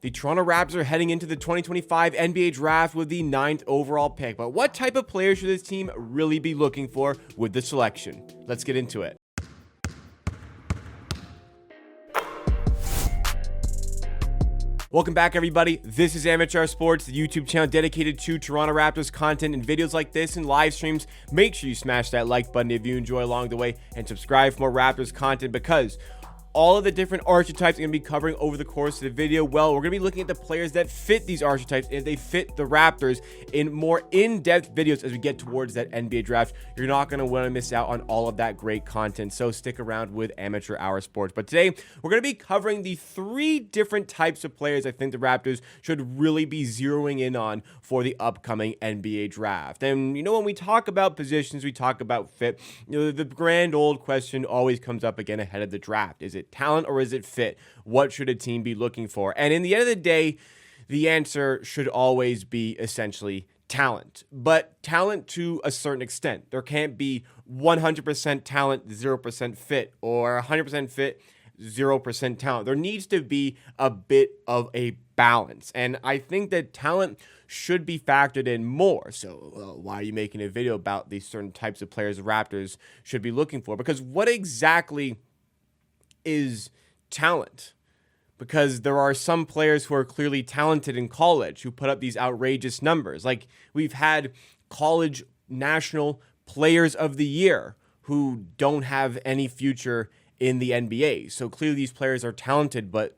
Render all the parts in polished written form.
The Toronto Raptors are heading into the 2025 NBA draft with the 9th overall pick. But what type of players should this team really be looking for with the selection? Let's get into it. Welcome back, everybody. This is Amateur Sports, the YouTube channel dedicated to Toronto Raptors content and videos like this and live streams. Make sure you smash that like button if you enjoy along the way and subscribe for more Raptors content, because all of the different archetypes I'm going to be covering over the course of the video. Well, we're going to be looking at the players that fit these archetypes and they fit the Raptors in more in-depth videos as we get towards that NBA draft. You're not going to want to miss out on all of that great content, so stick around with Amateur Hour Sports. But today, we're going to be covering the 3 different types of players I think the Raptors should really be zeroing in on for the upcoming NBA draft. And, when we talk about positions, we talk about fit, the grand old question always comes up again ahead of the draft. Is it talent or is it fit? What should a team be looking for? And in the end of the day, the answer should always be essentially talent, but talent to a certain extent. There can't be 100% talent, 0% fit, or 100% fit, 0% talent. There needs to be a bit of a balance, and I think that talent should be factored in more. So why are you making a video about these certain types of players the Raptors should be looking for? Because what exactly is talent? Because there are some players who are clearly talented in college who put up these outrageous numbers. Like, we've had college national players of the year who don't have any future in the NBA. So clearly these players are talented, but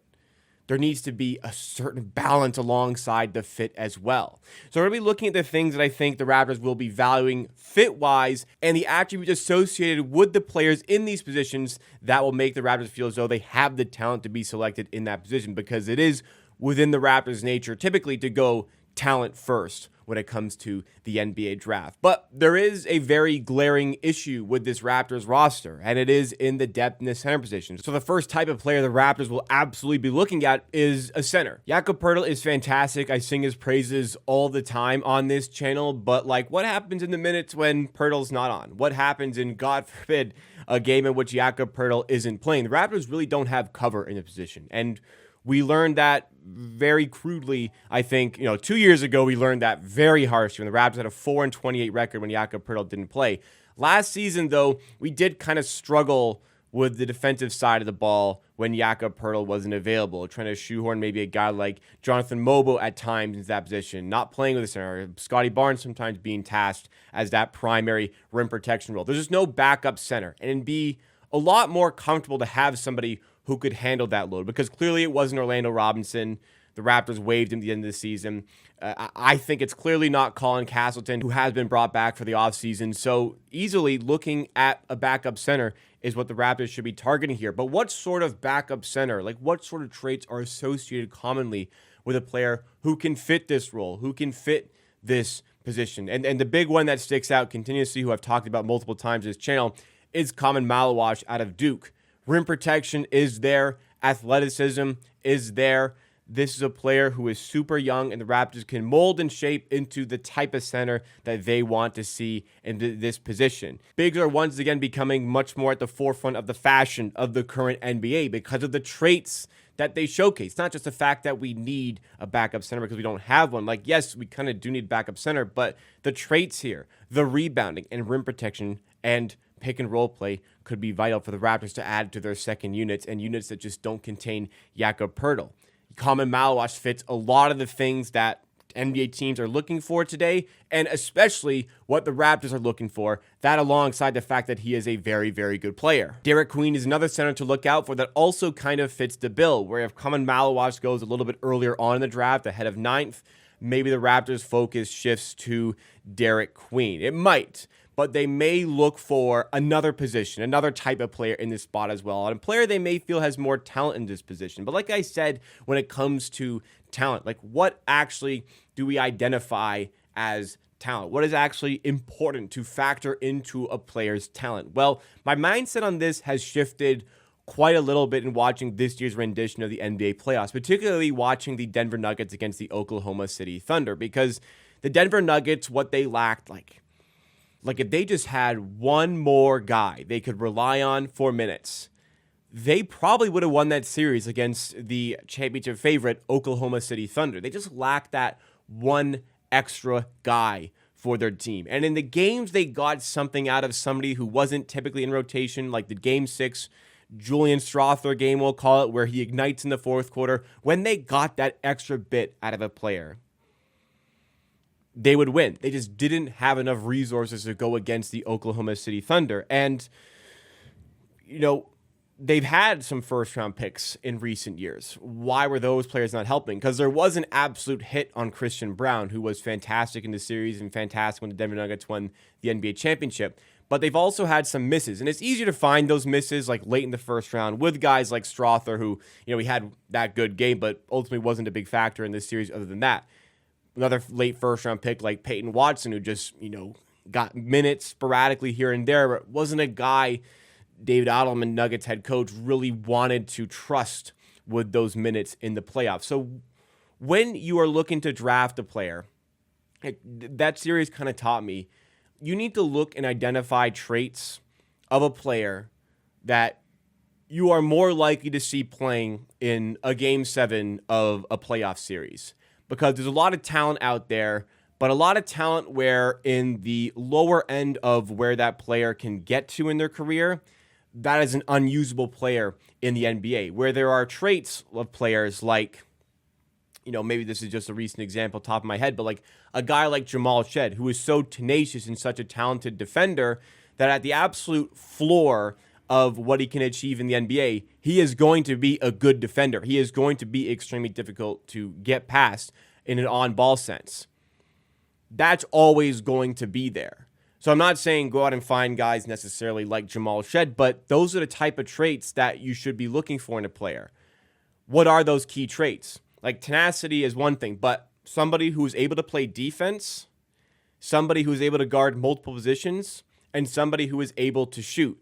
there needs to be a certain balance alongside the fit as well. So we're going to be looking at the things that I think the Raptors will be valuing fit-wise and the attributes associated with the players in these positions that will make the Raptors feel as though they have the talent to be selected in that position, because it is within the Raptors' nature typically to go talent first when it comes to the NBA draft. But there is a very glaring issue with this Raptors roster, and it is in the depth in the center position. So the first type of player the Raptors will absolutely be looking at is a center. Jakob Poeltl is fantastic. I sing his praises all the time on this channel, but what happens in the minutes when Poeltl's not on? What happens in, God forbid, a game in which Jakob Poeltl isn't playing? The Raptors really don't have cover in the position, and we learned that very crudely, I think. 2 years ago, we learned that very harshly when the Raptors had a 4-28 record when Jakob Poeltl didn't play. Last season, though, we did kind of struggle with the defensive side of the ball when Jakob Poeltl wasn't available, trying to shoehorn maybe a guy like Jonathan Mobo at times into that position, not playing with the center, Scotty Barnes sometimes being tasked as that primary rim protection role. There's just no backup center, and it'd be a lot more comfortable to have somebody who could handle that load, because clearly it wasn't Orlando Robinson. The Raptors waived him at the end of the season. I think it's clearly not Colin Castleton, who has been brought back for the offseason. So easily looking at a backup center is what the Raptors should be targeting here. But what sort of backup center, what sort of traits are associated commonly with a player who can fit this role, who can fit this position? And the big one that sticks out continuously, who I've talked about multiple times on this channel, is Kaman Malawash out of Duke. Rim protection is there. Athleticism is there. This is a player who is super young, and the Raptors can mold and shape into the type of center that they want to see in this position. Bigs are once again becoming much more at the forefront of the fashion of the current NBA because of the traits that they showcase. Not just the fact that we need a backup center because we don't have one. Yes, we kind of do need backup center, but the traits here, the rebounding and rim protection and pick and roll play could be vital for the Raptors to add to their second units, and units that just don't contain Jakob Poeltl. Kaman Malawash fits a lot of the things that NBA teams are looking for today, and especially what the Raptors are looking for, that alongside the fact that he is a very, very good player. Derek Queen is another center to look out for that also kind of fits the bill, where if Kaman Malawash goes a little bit earlier on in the draft, ahead of 9th, maybe the Raptors' focus shifts to Derek Queen. It might, but they may look for another position, another type of player in this spot as well, and a player they may feel has more talent in this position. But like I said, when it comes to talent, what actually do we identify as talent? What is actually important to factor into a player's talent? Well, my mindset on this has shifted quite a little bit in watching this year's rendition of the NBA playoffs, particularly watching the Denver Nuggets against the Oklahoma City Thunder, because the Denver Nuggets, what they lacked, if they just had one more guy they could rely on for minutes, they probably would have won that series against the championship favorite Oklahoma City Thunder. They just lacked that one extra guy for their team. And in the games they got something out of somebody who wasn't typically in rotation, like the Game 6 Julian Strawther game, we'll call it, where he ignites in the fourth quarter. When they got that extra bit out of a player, they would win. They just didn't have enough resources to go against the Oklahoma City Thunder. And, they've had some first-round picks in recent years. Why were those players not helping? Because there was an absolute hit on Christian Braun, who was fantastic in the series and fantastic when the Denver Nuggets won the NBA championship. But they've also had some misses, and it's easier to find those misses like late in the first round with guys like Strawther, who, he had that good game, but ultimately wasn't a big factor in this series other than that. Another late first-round pick like Peyton Watson, who just, got minutes sporadically here and there, but wasn't a guy David Adelman, Nuggets head coach, really wanted to trust with those minutes in the playoffs. So when you are looking to draft a player, that series kind of taught me, you need to look and identify traits of a player that you are more likely to see playing in a Game 7 of a playoff series. Because there's a lot of talent out there, but a lot of talent where in the lower end of where that player can get to in their career, that is an unusable player in the NBA, where there are traits of players like, maybe this is just a recent example top of my head, but like a guy like Jamal Shed, who is so tenacious and such a talented defender that at the absolute floor of what he can achieve in the NBA, he is going to be a good defender. He is going to be extremely difficult to get past in an on-ball sense. That's always going to be there. So I'm not saying go out and find guys necessarily like Jamal Shed, but those are the type of traits that you should be looking for in a player. What are those key traits? Like tenacity is one thing, but somebody who is able to play defense, somebody who is able to guard multiple positions, and somebody who is able to shoot.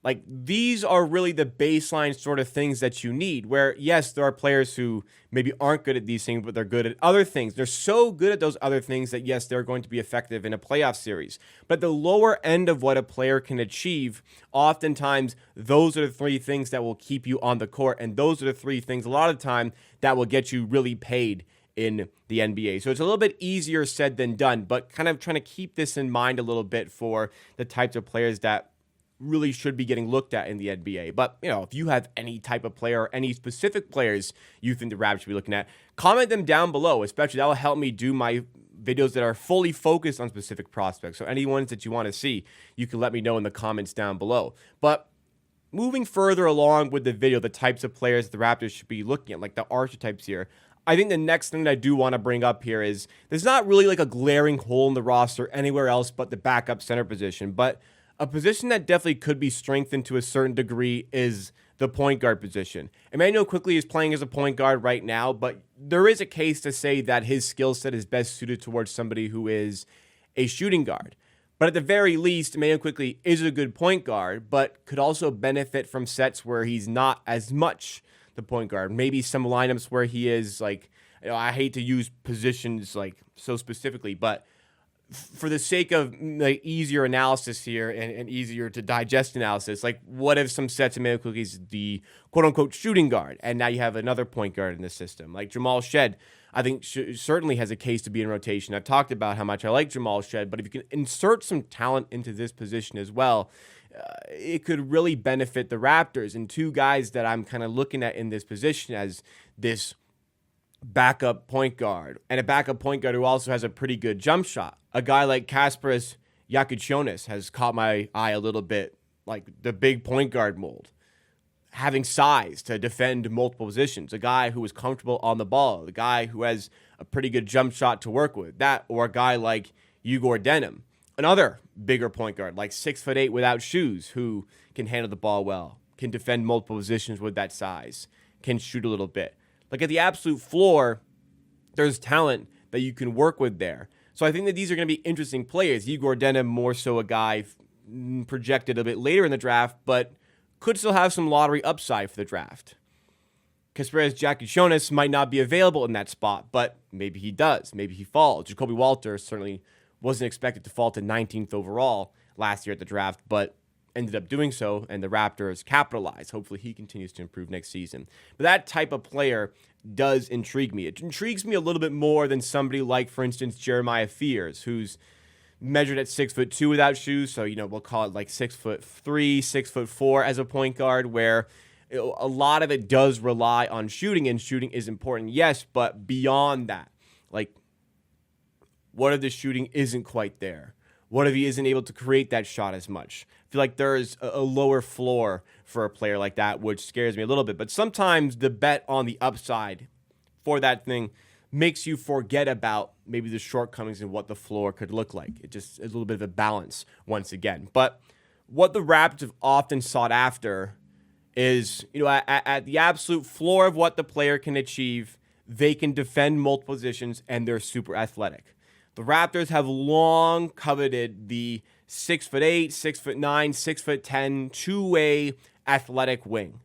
Like, these are really the baseline sort of things that you need, where, yes, there are players who maybe aren't good at these things, but they're good at other things. They're so good at those other things that, yes, they're going to be effective in a playoff series. But the lower end of what a player can achieve, oftentimes, those are the three things that will keep you on the court, and those are the three things, a lot of the time, that will get you really paid in the NBA. So it's a little bit easier said than done, but kind of trying to keep this in mind a little bit for the types of players that really should be getting looked at in the NBA. But, if you have any type of player or any specific players you think the Raptors should be looking at, comment them down below. Especially, that will help me do my videos that are fully focused on specific prospects. So any ones that you want to see, you can let me know in the comments down below. But moving further along with the video, the types of players the Raptors should be looking at, like the archetypes here, I think the next thing that I do want to bring up here is there's not really like a glaring hole in the roster anywhere else but the backup center position. But a position that definitely could be strengthened to a certain degree is the point guard position. Emmanuel Quickley is playing as a point guard right now, but there is a case to say that his skill set is best suited towards somebody who is a shooting guard. But at the very least, Emmanuel Quickley is a good point guard, but could also benefit from sets where he's not as much the point guard. Maybe some lineups where he is like, I hate to use positions like so specifically, but for the sake of like easier analysis here and easier to digest analysis, like what if some sets of Emmanuel Quickley's the quote-unquote shooting guard, and now you have another point guard in the system? Like Jamal Shed, I think certainly has a case to be in rotation. I've talked about how much I like Jamal Shed, but if you can insert some talent into this position as well, it could really benefit the Raptors. And two guys that I'm kind of looking at in this position as this backup point guard, and a backup point guard who also has a pretty good jump shot. A guy like Kasparas Yakutionis has caught my eye a little bit, like the big point guard mold. Having size to defend multiple positions. A guy who is comfortable on the ball. A guy who has a pretty good jump shot to work with. That, or a guy like Igor Denim. Another bigger point guard, like 6'8" without shoes, who can handle the ball well, can defend multiple positions with that size, can shoot a little bit. Like at the absolute floor, there's talent that you can work with there. So I think that these are going to be interesting players. Igor Denim, more so a guy projected a bit later in the draft, but could still have some lottery upside for the draft. Kasparas Yakutionis might not be available in that spot, but maybe he does. Maybe he falls. Jacoby Walter certainly wasn't expected to fall to 19th overall last year at the draft, but ended up doing so, and the Raptors capitalized. Hopefully he continues to improve next season. But that type of player does intrigue me. It intrigues me a little bit more than somebody like, for instance, Jeremiah Fears, who's measured at 6'2" without shoes. So, we'll call it like 6'3", 6'4" as a point guard, where a lot of it does rely on shooting, and shooting is important, yes, but beyond that, like, what if the shooting isn't quite there? What if he isn't able to create that shot as much? I feel like there's a lower floor for a player like that, which scares me a little bit. But sometimes the bet on the upside for that thing makes you forget about maybe the shortcomings and what the floor could look like. It just is a little bit of a balance once again. But what the Raptors have often sought after is, at the absolute floor of what the player can achieve, they can defend multiple positions and they're super athletic. The Raptors have long coveted the 6'8", 6'9", 6'10", two-way athletic wing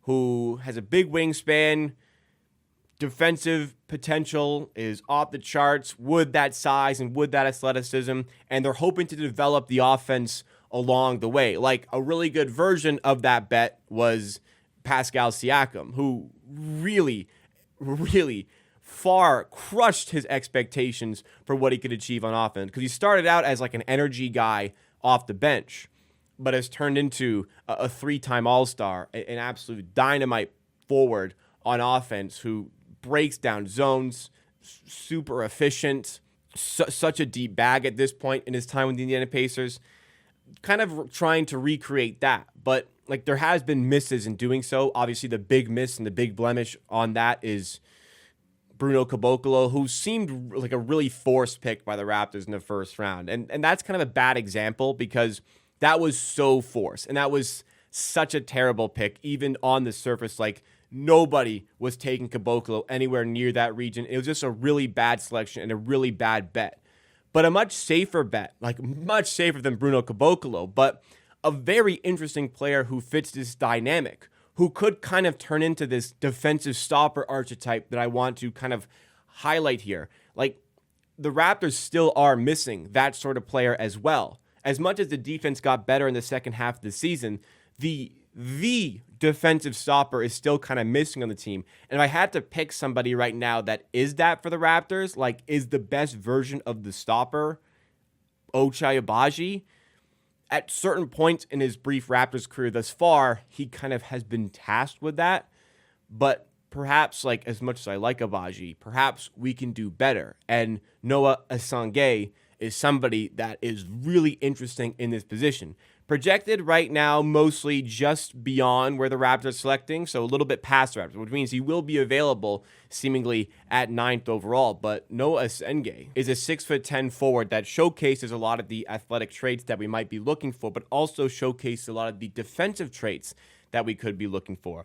who has a big wingspan. Defensive potential is off the charts with that size and with that athleticism, and they're hoping to develop the offense along the way. Like, a really good version of that bet was Pascal Siakam, who really, really far crushed his expectations for what he could achieve on offense, because he started out as like an energy guy off the bench, but has turned into a three-time All-Star, an absolute dynamite forward on offense who breaks down zones, super efficient, such a deep bag at this point in his time with the Indiana Pacers. Kind of trying to recreate that, but like, there has been misses in doing so. Obviously, the big miss and the big blemish on that is Bruno Caboclo, who seemed like a really forced pick by the Raptors in the first round. And that's kind of a bad example, because that was so forced, and that was such a terrible pick, even on the surface. Like, nobody was taking Caboclo anywhere near that region. It was just a really bad selection and a really bad bet. But a much safer bet, like much safer than Bruno Caboclo, but a very interesting player who fits this dynamic, who could kind of turn into this defensive stopper archetype that I want to kind of highlight here. Like, the Raptors still are missing that sort of player as well. As much as the defense got better in the second half of the season, the defensive stopper is still kind of missing on the team. And if I had to pick somebody right now that is that for the Raptors, like, is the best version of the stopper, Ochai Agbaji, at certain points in his brief Raptors career thus far, he kind of has been tasked with that. But perhaps, like, as much as I like Agbaji, perhaps we can do better. And Noah Assange is somebody that is really interesting in this position. Projected right now mostly just beyond where the Raptors are selecting, so a little bit past the Raptors, which means he will be available seemingly at 9th overall. But Noah Assange is a 6'10" forward that showcases a lot of the athletic traits that we might be looking for, but also showcases a lot of the defensive traits that we could be looking for.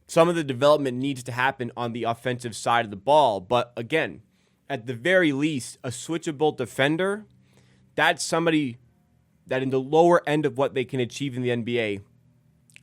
Some of the development needs to happen on the offensive side of the ball, but again, at the very least, a switchable defender, that's somebody that in the lower end of what they can achieve in the NBA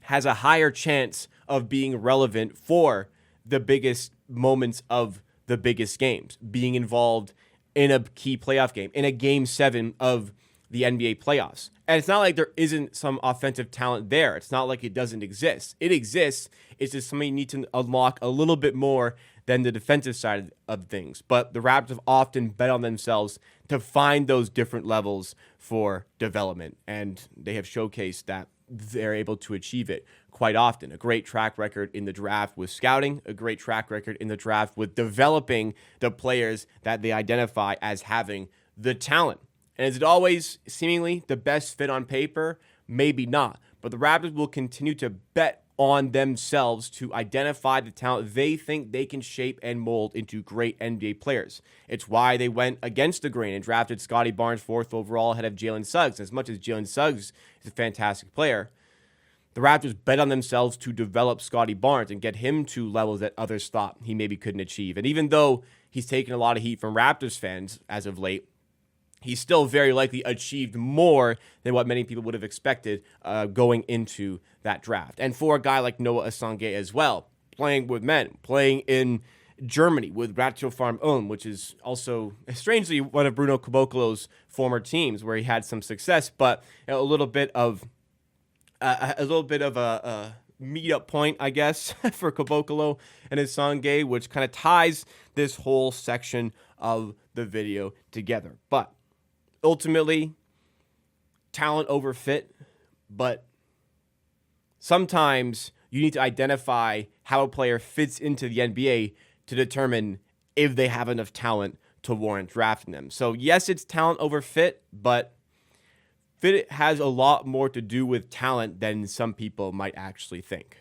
has a higher chance of being relevant for the biggest moments of the biggest games, being involved in a key playoff game, in a game 7 of the NBA playoffs. And it's not like there isn't some offensive talent there. It's not like it doesn't exist. It exists. It's just something you need to unlock a little bit more than the defensive side of things. But the Raptors have often bet on themselves to find those different levels for development, and they have showcased that they're able to achieve it quite often. A great track record in the draft with scouting, a great track record in the draft with developing the players that they identify as having the talent. And is it always seemingly the best fit on paper? Maybe not. But the Raptors will continue to bet on themselves to identify the talent they think they can shape and mold into great NBA players. It's why they went against the grain and drafted Scottie Barnes 4th overall ahead of Jalen Suggs. As much as Jalen Suggs is a fantastic player, the Raptors bet on themselves to develop Scottie Barnes and get him to levels that others thought he maybe couldn't achieve. And even though he's taken a lot of heat from Raptors fans as of late, he's still very likely achieved more than what many people would have expected going into that draft. And for a guy like Noah Assange as well, playing with men, playing in Germany with Ratio Farm Ulm, which is also strangely one of Bruno Caboclo's former teams where he had some success, but a little bit of a little bit of a meet-up point, I guess, for Kabokolo and his son Gay, which kind of ties this whole section of the video together. But ultimately, talent over fit, but sometimes you need to identify how a player fits into the NBA to determine if they have enough talent to warrant drafting them. So yes, it's talent over fit, but fit has a lot more to do with talent than some people might actually think.